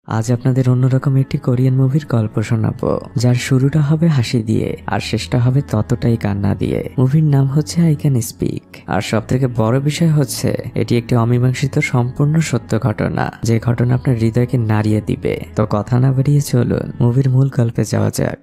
আজ আপনাদের অন্যরকম একটি কোরিয়ান মুভির গল্প শোনাবো, যার শুরুটা হবে হাসি দিয়ে আর শেষটা হবে ততটাই কান্না দিয়ে। মুভির নাম হচ্ছে আই ক্যান স্পিক। আর সব থেকে বড় বিষয় হচ্ছে এটি একটি অমীমাংসিত সম্পূর্ণ সত্য ঘটনা, যে ঘটনা আপনার হৃদয়কে নাড়িয়ে দিবে। তো কথা না বাড়িয়ে চলুন মুভির মূল গল্পে যাওয়া যাক।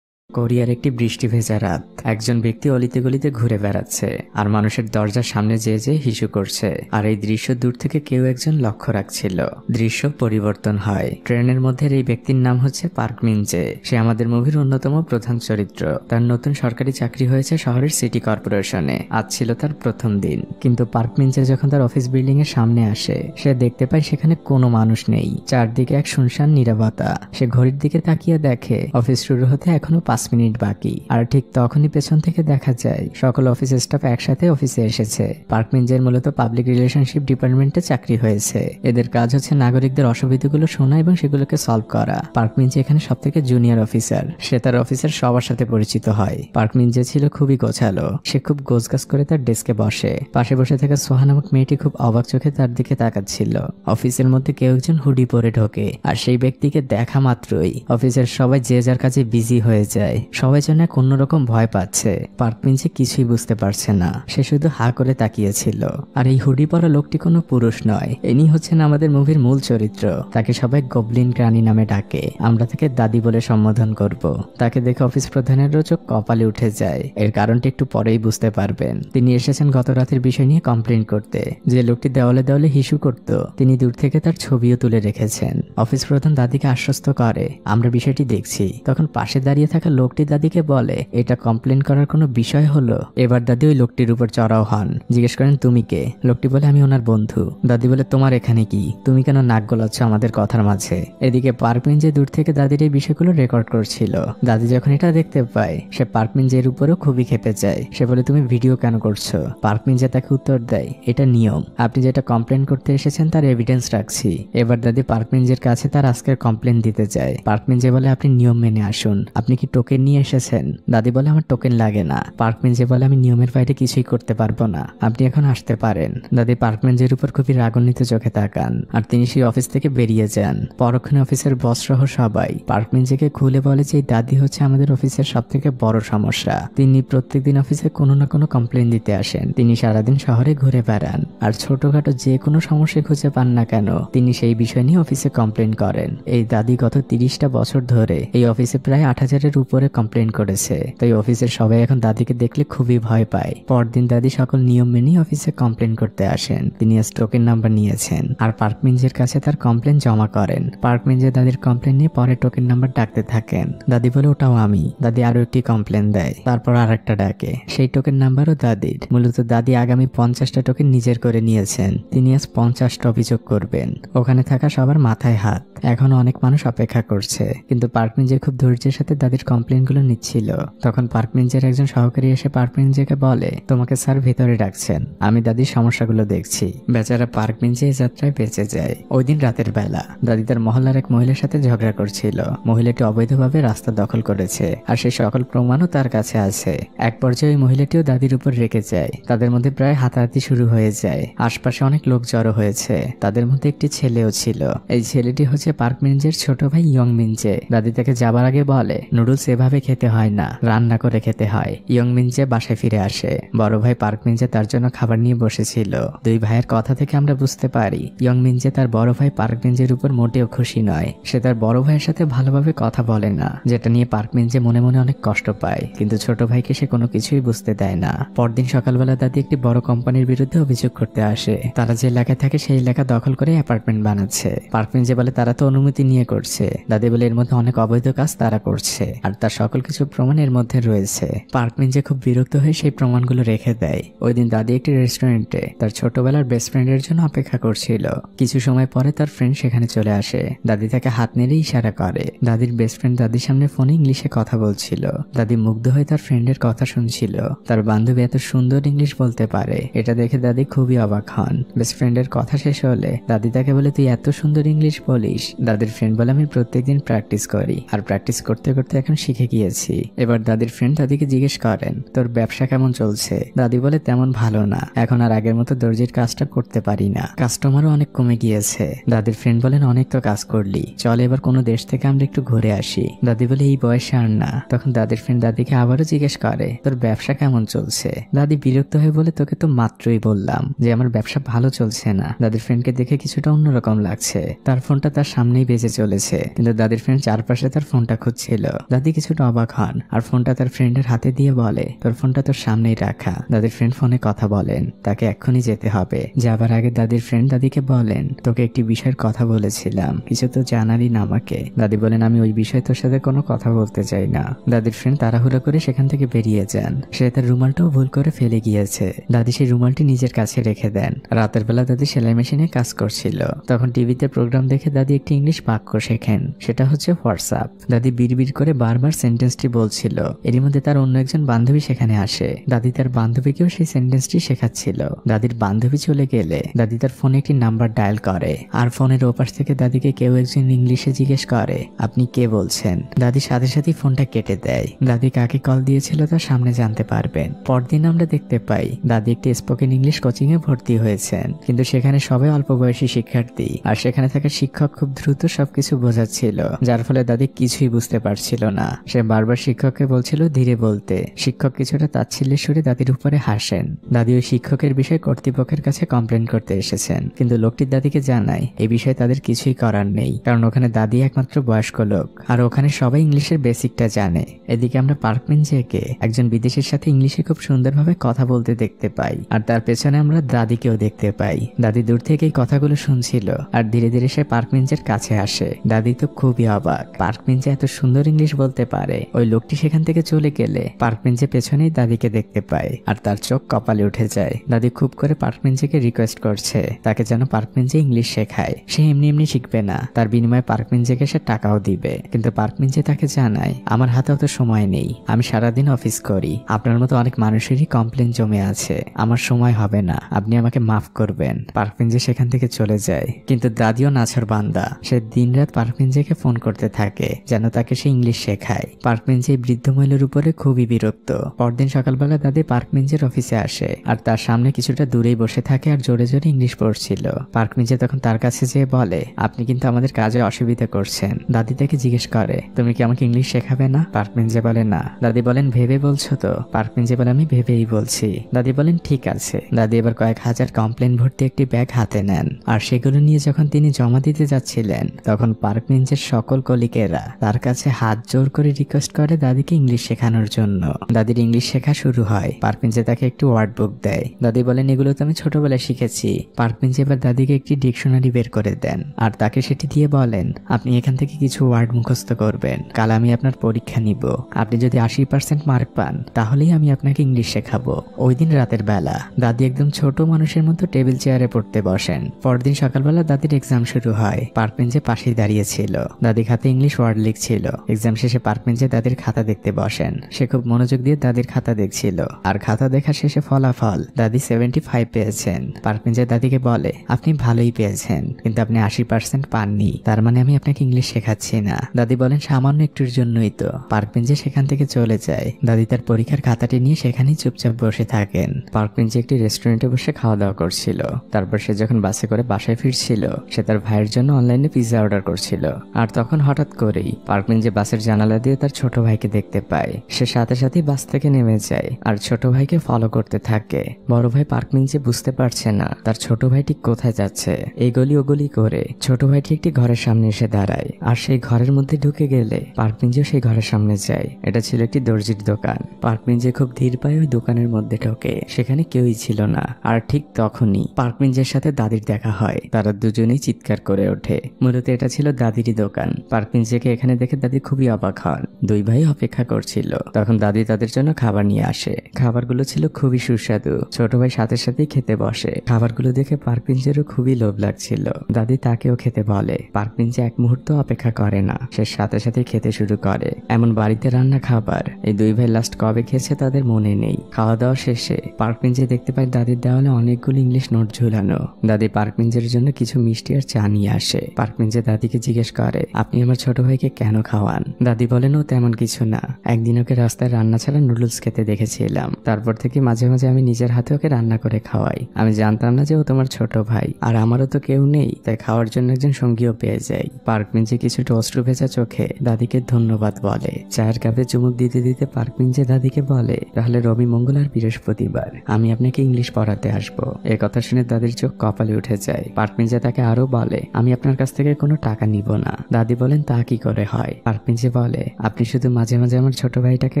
কোরিয়ার একটি বৃষ্টি ভেজা রাত। একজন ব্যক্তি অলিতে গলিতে ঘুরে বেড়াচ্ছে আর মানুষের দরজার সামনে যেয়ে হিসু করছে। আর এই দৃশ্য দূর থেকে কেউ একজন লক্ষ্য রাখছিল। দৃশ্য পরিবর্তন হয়। ট্রেনের মধ্যে এই ব্যক্তির নাম হচ্ছে পার্ক মিন জে। সে আমাদের মুভির অন্যতম প্রধান চরিত্র। তার নতুন সরকারি চাকরি হয়েছে শহরের সিটি কর্পোরেশনে। আজ ছিল তার প্রথম দিন। কিন্তু পার্ক মিন জে যখন তার অফিস বিল্ডিং এর সামনে আসে, সে দেখতে পায় সেখানে কোনো মানুষ নেই। চারদিকে এক শুনশান নীরবতা। সে ঘড়ির দিকে তাকিয়ে দেখে অফিস শুরু হতে এখনো 5 মিনিট বাকি। আর ঠিক তখনই পেছন থেকে দেখা যায় সকল অফিস স্টাফ একসাথে অফিসে এসেছে। পার্ক মিন জের মূলত পাবলিক রিলেশনশিপ ডিপার্টমেন্টে চাকরি হয়েছে। এদের কাজ হচ্ছে নাগরিকদের অসুবিধাগুলো শোনা এবং সেগুলোকে সলভ করা। পার্ক মিন জে এখানে সব থেকে জুনিয়র অফিসার। সে তার অফিসের সবার সাথে পরিচিত হয়। পার্ক মিন জে ছিল খুবই গোছালো। সে খুব গোছগাছ করে তার ডেস্কে বসে। পাশে বসে থাকা সোহা নামক মেয়েটি খুব অবাক চোখে তার দিকে তাকাচ্ছিল। অফিসের মধ্যে কেউ একজন হুডি পরে ঢোকে আর সেই ব্যক্তিকে দেখা মাত্রই অফিসের সবাই যে যার কাজে বিজি হয়ে যায়। সবাই যেন এক অন্যরকম ভয় পাচ্ছে। পার্ক মিন জে কিছুই বুঝতে পারছে না। সে শুধু হা করে তাকিয়েছিল। আর এই হুডি পরা লোকটি কোনো পুরুষ নয়। ইনি হচ্ছেন আমাদের মুভির মূল চরিত্র। তাকে সবাই গবলিন রানী নামে ডাকে। আমরা তাকে দাদি বলে সম্বোধন করব। তাকে দেখে অফিস প্রধানেরও চোখ কপালে উঠে যায়। এর কারণটি একটু পরেই বুঝতে পারবেন। তিনি এসেছেন গত রাতের বিষয় নিয়ে কমপ্লেন করতে। যে লোকটি দেওয়ালে দেওয়ালে হিসু করত, তিনি দূর থেকে তার ছবিও তুলে রেখেছেন। অফিস প্রধান দাদিকে আশ্বস্ত করে, আমরা বিষয়টি দেখছি। তখন পাশে দাঁড়িয়ে থাকা লোকটি দাদিকে বলে, এটা কমপ্লেন করার কোনো বিষয় হলো? এবার দাদি ওই লোকটির উপর চড়াও হন। জিজ্ঞেস করেন, তুমি কে? লোকটি বলে, আমি ওনার বন্ধু। দাদি বলে, তোমার এখানে কি? তুমি কেন নাক গলাচ্ছ আমাদের কথার মাঝে? এদিকে পার্ক মিন জে দূর থেকে দাদির এই বিষয়গুলো রেকর্ড করছিল। দাদি যখন এটা দেখতে পায়, সে পার্ক মিন জের উপরেও খুবই খেপে যায়। সে বলে, তুমি ভিডিও কেন করছো? পার্ক মিন জে তাকে উত্তর দেয়, এটা নিয়ম। আপনি যেটা কমপ্লেন করতে এসেছেন তার এভিডেন্স রাখছি। এবার দাদি পার্ক মিন জের কাছে তার আজকের কমপ্লেন দিতে যায়। পার্ক মিন জে বলে, আপনি নিয়ম মেনে আসুন। আপনি কি টোকেন নিয়ে এসেছেন? দাদি বলে, আমার টোকেন লাগে না। পার্ক মিন জে বলে, আমি নিয়মের বাইরে কিছুই করতে পারবো না। আপনি এখন আসতে পারেন। দাদি পার্ক মিন জের উপর খুবই রাগান্বিত চোখে তাকান আর তিনি সেই অফিস থেকে বেরিয়ে যান। পরক্ষণে অফিসের বস সহ সবাই পার্ক মিন জেকে খুলে বলে যে এই দাদি হচ্ছে আমাদের অফিসের সব থেকে বড় সমস্যা। তিনি প্রত্যেকদিন অফিসে কোনো না কোনো কমপ্লেন দিতে আসেন। তিনি সারাদিন শহরে ঘুরে বেড়ান আর ছোটখাটো যে কোনো সমস্যা খুঁজে পান না কেন, তিনি সেই বিষয় নিয়ে অফিসে কমপ্লেন করেন। এই দাদি গত 30টা বছর ধরে এই অফিসে প্রায় 8,000-এর উপরে কমপ্লেন করেছে। তাই অফিসের সবাই এখন দাদিকে দেখলে খুবই ভয় পায়। পরদিন দাদি সকল নিয়ম মেনে অফিসে কমপ্লেন করতে আসেন। তিনি আজ টোকেন নাম্বার নিয়েছেন আর পার্ক মিন জের কাছে তার কমপ্লেন জমা করেন। পার্ক মিন জে দাদির কমপ্লেন নিয়ে পরে টোকেন নাম্বার ডাকতে থাকেন। দাদি বলে, ওটাও আমি। দাদি আরো একটি কমপ্লেন দেয়, তারপর আরেকটা ডাকে। সেই টোকেন নাম্বারও দাদির। মূলত দাদি আগামী 50টা টোকেন নিজের করে নিয়েছেন। তিনি আজ 50টা অভিযোগ করবেন। ওখানে থাকা সবার মাথায় হাত। এখনো অনেক মানুষ অপেক্ষা করছে। কিন্তু পার্ক মিন জে খুব ধৈর্যের সাথে দাদির কমপ্লেন গুলো নিচ্ছিল। তখন পার্ক মিন জের একজন সহকারী এসে পার্ক মিন জেকে বলে, তোমাকে স্যার ভেতরে ডাকছেন, আমি দাদির সমস্যাগুলো দেখছি। বেচারা পার্ক মিন জে এই যাত্রায় বেঁচে যায়। ওই দিন রাতের বেলা দাদি তার মহল্লার এক মহিলার সাথে ঝগড়া করছিল। মহিলাটি অবৈধভাবে রাস্তা দখল করেছে আর সেই সকল প্রমাণও তার কাছে আছে। এক পর্যায়ে ওই মহিলাটিও দাদির উপর রেগে যায়। তাদের মধ্যে প্রায় হাতাহাতি শুরু হয়ে যায়। আশপাশে অনেক লোক জড়ো হয়েছে। তাদের মধ্যে একটি ছেলেও ছিল। এই ছেলেটি হচ্ছে পার্ক মিন জের ছোট ভাই ইয়ং মিন জে। দাদি তাকে যাবার আগে বলে, নুডলস এভাবে খেতে হয় না, রান্না করে খেতে হয়। ইয়ং মিন জে বাসায় ফিরে আসে। বড় ভাই পার্ক মিন জে তার জন্য খাবার নিয়ে বসেছিল। দুই ভাইয়ের কথা থেকে আমরা বুঝতে পারি ইয়ং মিন জে তার বড় ভাই পার্ক মিন জের উপর মোটেও খুশি নয়। সে তার বড় ভাইয়ের সাথে ভালোভাবে কথা বলে না, যেটা নিয়ে পার্ক মিন জে মনে মনে অনেক কষ্ট পায়। কিন্তু ছোট ভাইকে সে কোনো কিছুই বুঝতে দেয় না। পরদিন সকালবেলা দাদি একটি বড় কোম্পানির বিরুদ্ধে অভিযোগ করতে আসে। তারা যে এলাকায় থাকে সেই এলাকা দখল করে অ্যাপার্টমেন্ট বানাচ্ছে। পার্ক মিন জে বলে, তারা তো অনুমতি নিয়ে করছে। দাদি বলে, এর মধ্যে অনেক অবৈধ কাজ তারা করছে আর তার সকল কিছু প্রমাণ এর মধ্যে রয়েছে। পার্ক মিন জে খুব বিরক্ত হয়ে সেই প্রমাণগুলো রেখে দেয়। ওই দিন দাদি একটি রেস্টুরেন্টে তার ছোটবেলার বেস্ট ফ্রেন্ডের জন্য অপেক্ষা করছিল। কিছু সময় পরে তার ফ্রেন্ড সেখানে চলে আসে। দাদি তাকে হাত নেড়ে ইশারা করে। দাদির বেস্ট ফ্রেন্ড দাদির সামনে ফোনে ইংলিশে কথা বলছিল। দাদি মুগ্ধ হয়ে তার ফ্রেন্ডের কথা শুনছিল। তার বান্ধবী এত সুন্দর ইংলিশ বলতে পারে, এটা দেখে দাদি খুবই অবাক হন। বেস্ট ফ্রেন্ডের কথা শেষ হলে দাদি তাকে বলে, তুই এত সুন্দর ইংলিশ বলিস? দাদির ফ্রেন্ড বলে, আমি প্রত্যেকদিন প্র্যাকটিস করি আর প্র্যাকটিস করতে করতে এখন শিখে গিয়েছি। এবার দাদির ফ্রেন্ড দাদিকে জিজ্ঞেস করেন, তোর ব্যবসা কেমন চলছে? দাদি বলে, তেমন ভালো না, এখন আর আগের মতো দর্জির কাজটা করতে পারি না, কাস্টমারও অনেক কমে গিয়েছে। দাদির ফ্রেন্ড বলেন, অনেক তো কাজ করলি, চল এবার কোনো দেশ থেকে আমরা একটু ঘুরে আসি। দাদি বলে, এই বয়সে আর না। তখন দাদির ফ্রেন্ড দাদিকে আবারও জিজ্ঞেস করে, তোর ব্যবসা কেমন চলছে? দাদি বিরক্ত হয়ে বলে, তোকে তো মাত্রই বললাম যে আমার ব্যবসা ভালো চলছে না। দাদির ফ্রেন্ডকে দেখে কিছুটা অন্যরকম লাগছে। তার ফোনটা তার সামনেই বেজে চলেছে, কিন্তু দাদির ফ্রেন্ড চারপাশে তার ফোনটা খুঁজছিল। দাদি কিছুটা অবাক হন আর ফোনটা তার ফ্রেন্ডের হাতে দিয়ে বলে, তোর ফোনটা তোর সামনেই রাখা। দাদির ফ্রেন্ড ফোনে কথা বলেন, তাকে এক্ষুনি যেতে হবে। যাবার আগে দাদির ফ্রেন্ড দাদিকে বলেন, তোকে একটি বিষয়ের কথা বলেছিলাম, কিছু তো জানালি না আমাকে। দাদি বলেন, আমি ওই বিষয়ে তোর সাথে কোনো কথা বলতে চাই না। দাদির ফ্রেন্ড তাড়াহুড়ো করে সেখান থেকে বেরিয়ে যান। সে তার রুমালটাও ভুল করে ফেলে গিয়েছে। দাদি সেই রুমালটি নিজের কাছে রেখে দেন। রাতের বেলা দাদি সেলাই মেশিনে কাজ করছিল। তখন টিভিতে প্রোগ্রাম দেখে দাদি একটি ইংলিশ বাক্য শেখেন, সেটা হচ্ছে হোয়াটসঅ্যাপ। দাদি বিড়বিড় করে বারবার সেন্টেন্সটি বলছিল। এরই মধ্যে তার অন্য একজন বান্ধবী সেখানে আসে। দাদি তার বান্ধবীকেও সেই সেন্টেন্সটি শেখাচ্ছিল। দাদির বান্ধবী চলে গেলে দাদি তার ফোনে একটি নাম্বার ডায়াল করে, আর ফোনের ওপাশ থেকে দাদিকে কেউ একজন ইংলিশে জিজ্ঞেস করে, আপনি কে বলছেন? দাদি সাথে সাথে ফোনটা কেটে দেয়। দাদি কাকে কল দিয়েছিল তার সামনে জানতে পারবেন। পরদিন আমরা দেখতে পাই দাদি একটি স্পোকেন ইংলিশ কোচিং এ ভর্তি হয়েছেন, কিন্তু সেখানে সবাই অল্প বয়সী শিক্ষার্থী, আর সেখানে থাকা শিক্ষক খুব দ্রুত সবকিছু বোঝাচ্ছিল, যার ফলে দাদি কিছুই বুঝতে পারছিল না। সে বারবার শিক্ষককে বলছিল ধীরে বলতে। শিক্ষক কিছুটা তাচ্ছিল্যের সুরে দাদির উপরে হাসেন। দাদি ওই শিক্ষকের বিষয়ে কর্তৃপক্ষের কাছে কমপ্লেন করতে এসেছেন, কিন্তু লোকটির দাদিকে জানায় এই বিষয়ে তাদের কিছুই করার নেই, কারণ ওখানে দাদি একমাত্র বয়স্ক লোক, আর ওখানে সবাই ইংলিশের বেসিকটা জানে। এদিকে আমরা পার্কমিনজেকে একজন বিদেশির সাথে ইংলিশে খুব সুন্দরভাবে কথা বলতে দেখতে পাই, আর তার পেছনে আমরা দাদিকেও দেখতে পাই। দাদি দূর থেকে এই কথাগুলো শুনছিল, আর ধীরে ধীরে সে পার্কমিনজের কাছে আসে। দাদি তো খুবই অবাক, পার্কমিনজে এত সুন্দর ইংলিশ বলতে পারে। ওই লোকটি সেখান থেকে চলে গেলে পার্কমিনজে পেছনেই দাদিকে দেখতে পায়, আর তার চোখ কপালে উঠে যায়। দাদি খুব করে পার্কমিনজেকে রিকোয়েস্ট করছে তাকে যেন পার্কমিনজে ইংলিশ শেখায়। সে এমনি এমনি শিখবে না, তার বিনিময়ে পার্কমিনজেকে সে টাকাও দিবে। কিন্তু পার্কমিনজে তাকে জানায়, আমার হাতে অত সময় নেই, আমি সারাদিন অফিস করি, আপনার মতো অনেক মানুষেরই কমপ্লেন জমে আছে, আমার সময় হবে না, আপনি আমাকে মাফ করবেন। পার্কমিনজে সেখান থেকে চলে যায়। কিন্তু দাদিও নাছর বান্দা, সে দিনরাত পার্কমিনজেকে ফোন করতে থাকে যেন তাকে সে ইংলিশ শেখায়। পার্কমিনজে বৃদ্ধ মহিলার উপরে খুবই বিরক্ত। পরদিন সকালবেলা দাদি পার্কমিনজের অফিসে আসে, আর তার সামনে কিছুটা দূরেই বসে থাকে আর জোরে জোরে ইংলিশ পড়ছিল। পার্কমিনজে তখন তার কাছে যেয়ে বলে, আপনি কিন্তু আমাদের কাজে অসুবিধা করছেন। দাদি তাকে জিজ্ঞেস করে, তুমি কি আমাকে ইংলিশ শেখাবে না? পার্কমিনজে বলে, না। দাদি বলেন, ভেবে বলছো তো? পার্কমিনজে বলে, আমি ভেবেই বলছি। দাদি বলেন, ঠিক আছে। দাদি এবার কয়েক হাজার কমপ্লেন ভর্তি একটি ব্যাগ হাতে নেন, আর সেগুলো নিয়ে যখন তিনি জমা দিতে যাচ্ছিলেন তখন পার্কমিনজের সকল কলিগেরা তার কাছে হাত জোর করে রিকোয়েস্ট করে দাদিকে ইংলিশ শেখানোর জন্য। দাদির ইংলিশ শেখা শুরু হয়। পার্কমিনজে তাকে একটি ওয়ার্ড বুক দেয়। দাদি বলেন, এগুলো তো আমি ছোটবেলায় শিখেছি। পার্কমিনজে এবার দাদিকে একটি ডিকশনারি বের করে দেন, আর তাকে সেটি দিয়ে বলেন, আপনি এখান থেকে কিছু ওয়ার্ড মুখস্থ করবেন, কাল আমি আপনার পরীক্ষা নিব, আপনি যদি 80% মার্ক পান তাহলেই আমি আপনাকে ইংলিশ শেখাবো। ওই দিন রাতের বেলা দাদি একদম ছোট মানুষের মতো টেবিল চেয়ারে পড়তে বসেন। পরদিন সকালবেলা দাদির এক্সাম শুরু হয়। পার্কমিনজে পাশেই দাঁড়িয়েছিল। দাদি খাতে ইংলিশ ওয়ার্ড লিখছিল। এক্সাম শেষে পার্কমিনজে দাদির খাতা দেখতে বসেন। সে খুব মনোযোগ দিয়ে দাদির খাতা দেখছিল, আর খাতা দেখা শেষে ফলাফল দাদি 75 পেয়েছেন। পার্কমিনজে দাদিকে বলে, আপনি ভালোই পেয়েছেন, কিন্তু আপনি 80% পাননি, তার মানে আমি আপনাকে ইংলিশ শেখাচ্ছি না। দাদি বলেন, সামান্য একটুর জন্যই তো। পার্কমিনজে সেখান থেকে চলে যায়। দাদি তার পরীক্ষার খাতাটি নিয়ে সেখানেই চুপচাপ বসে থাকেন। পার্কমিনজে একটি রেস্টুরেন্টে বসে খাওয়া দাওয়া করছিল। তারপর সে যখন বাসে করে বাসায় ফিরছিল, সে তার ভাইয়ের জন্য অনলাইনে পিৎজা অর্ডার করছিল। আর তখন হঠাৎ করেই পার্কমিনজে বাসের জানালা দিয়ে তার ছোট ভাইকে দেখতে পায়। সে সাথে সাথে বাস থেকে নেমে যায় আর ছোট ভাইকে ফলো করতে থাকে। বড় ভাই পার্কমিনজে বুঝতে পারছে না তার ছোট ভাই ঠিক কোথায় যাচ্ছে। এই গলি ও গলি করে ছোট ভাইটি একটি ঘরের সামনে এসে দাঁড়ায়, আর সেই ঘরের মধ্যে ঢুকে গেলে পার্কমিনজেও সেই ঘরের সামনে যায়। এটা ছিল একটি দর্জির দোকান। পার্কমিনজে খুব ধীর পায়ে ওই দোকানের মধ্যে ঢোকে। সেখানে কেউই ছিল না। আর ঠিক তখনই পার্কমিনজের সাথে দাদির দেখা হয়। তারা দুজনেই চিৎকার করে ওঠে। মূলত এটা ছিল দাদিরই দোকান। পার্কমিনজেকে এখানে দেখে দাদি খুবই অবাক হন। দুই ভাই অপেক্ষা করছিল। তখন দাদি তাদের জন্য খাবার নিয়ে আসে। খাবারগুলো ছিল খুবই সুস্বাদু। ছোট ভাই সাথে সাথেই খেতে বসে। খাবারগুলো দেখে পার্কমিনজেরও খুবই লোভ লাগছিল। দাদি তাকেও খেতে বলে। পার্কমিনজে এক মুহূর্ত অপেক্ষা করে না, সে সাথে সাথে খেতে শুরু করে। এমন বাড়িতে রান্না খাবার এই দুই ভাই লাস্ট কবে খেয়েছে তাদের মনে নেই। খাওয়া দাওয়া শেষে পার্কমিনজে দেখতে পায় দাদির দেওয়ালে অনেকগুলো ইংলিশ নোট ঝুলানো। দাদি পার্কমিনজের জন্য কিছু মিষ্টি আর চা নিয়ে আসে। পার্কমিনজে দাদিকে জিজ্ঞেস করে, আপনি আমার ছোট ভাইকে কেন খাওয়ান? দাদি বলে, বলেন, ও তেমন কিছু না, একদিন ওকে রাস্তায় রান্না ছাড়া নুডলস খেতে দেখেছিলাম, তারপর থেকে মাঝে মাঝে আমি নিজের হাতে ওকে রান্না করে খাওয়াই। আমি জানতাম না যে ও তোমার ছোট ভাই, আর আমারও তো কেউ নেই, তাই খাওয়ার জন্য একজন সঙ্গীও পেয়ে যাই। পার্কমিঞ্জে কিছুটা অশ্রু ভেজা চোখে দাদিকে ধন্যবাদ বলে। চায়ের কাপে চুমুক দিতে দিতে পার্কমিঞ্জে দাদিকে বলে, তাহলে রবি, মঙ্গল আর বৃহস্পতিবার আমি আপনাকে ইংলিশ পড়াতে আসবো। এ কথা শুনে দাদির চোখ কপালে উঠে যায়। পার্কমিঞ্জে তাকে আরো বলে, আমি আপনার কাছ থেকে কোনো টাকা নিব না। দাদি বলেন, তা কি করে হয়? পার্কমিঞ্জে বলে, আপনি শুধু মাঝে মাঝে আমার ছোট ভাইটাকে